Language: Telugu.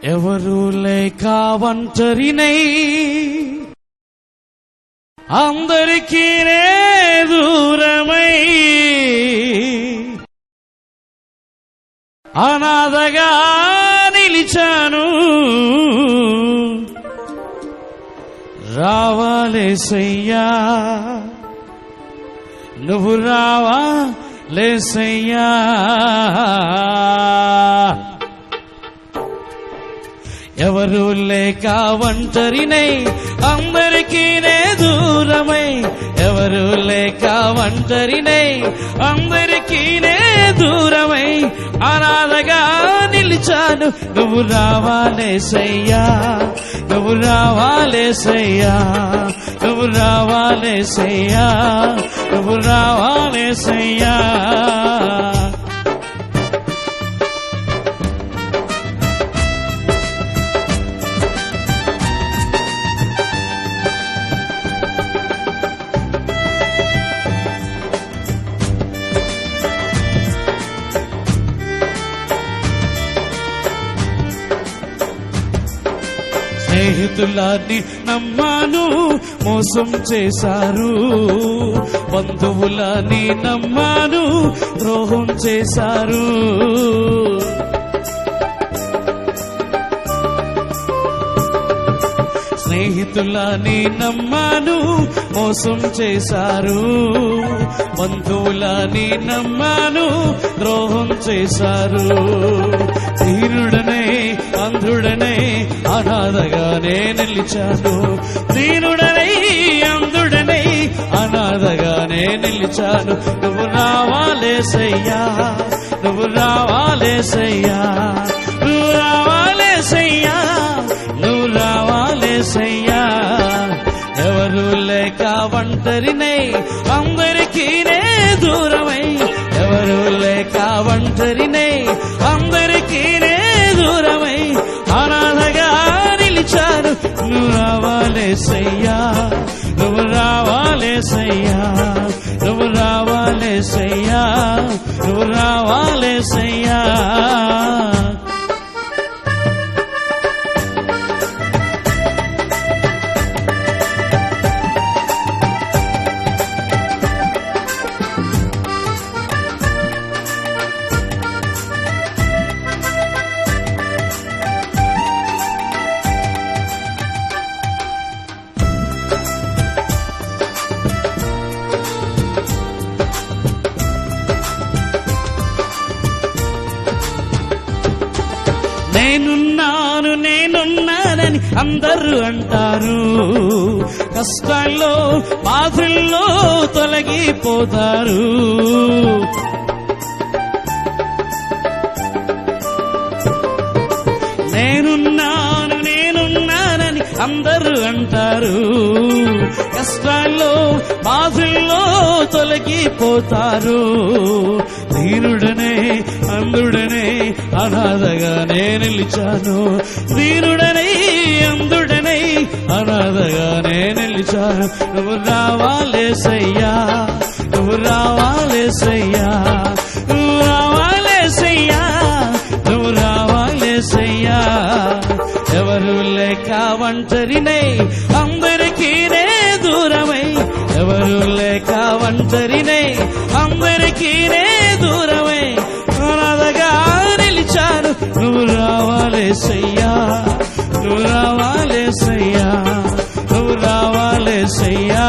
ఎవరు లేక ఒంటరినై అందరికీ దూరమై అనాథగా నిలిచాను. రావాలేసయ్యా, నువ్వు రావాలేసయ్యా. ఎవరు లేక ఒంటరినై అందరికీ దూరమై, ఎవరు లేక ఒంటరినై అందరికీ దూరమై అనాథగా నిలిచాను. నువ్వు రావాలేసయ్యా, నువ్వు రావాలేసయ్యా, నువ్వు రావాలేసయ్యా, నువ్వు రావాలేసయ్యా. స్నేహితులని నమ్మాను, మోసం చేశారు. బంధువులని నమ్మాను, ద్రోహం చేశారు. స్నేహితులని నమ్మాను, మోసం చేశారు. బంధువులని నమ్మాను, ద్రోహం చేశారు. దీనుడనే అంధుడనే అనాథగానే నిలిచాను. దీనుడనై అంధుడనై అనాథగానే నిలిచాను. నువ్వు రావాలేసయ్యా, నువ్వు రావాలేసయ్యా, నువ్వు రావాలేసయ్యా, నువ్వు రావాలేసయ్యా. ఎవరు లేక ఒంటరినై అందరికీ దూరమై, ఎవరు లేక ఒంటరినై అందరికీ దూరమై అనాథగా నిలిచాను. నువ్వు రావాలేసయ్యా, నువ్వు రావాలేసయ్యా, నువ్వు రావాలేసయ్యా, నువ్వు రావాలేసయ్యా. నేనున్నాను నేనున్నానని అందరూ అంటారు. కష్టాల్లో బాధల్లో తొలగిపోతారు. నేనున్నాను నేనున్నానని అందరూ అంటారు. కష్టాల్లో బాధల్లో తొలగిపోతారు. దీనుడనే అంధుడనే అనాథగానే నిలిచాను. దీనుడనై అంధుడనై అనాథగానే నిలిచాను. నువ్వు రావాలేసయ్యా, నువ్వు రావాలేసయ్యా, నువ్వు రావాలేసయ్యా, నువ్వు రావాలేసయ్యా. ఎవరు లేక ఒంటరినై అందరికీ దూరమై, ఎవరు లేక ఒంటరినై అందరికీ దూరమై అనాథగా నిలిచాను. నువ్వు రావాలేసయ్యా, నువ్వు రావాలేసయ్యా, నువ్వు రావాలేసయ్యా,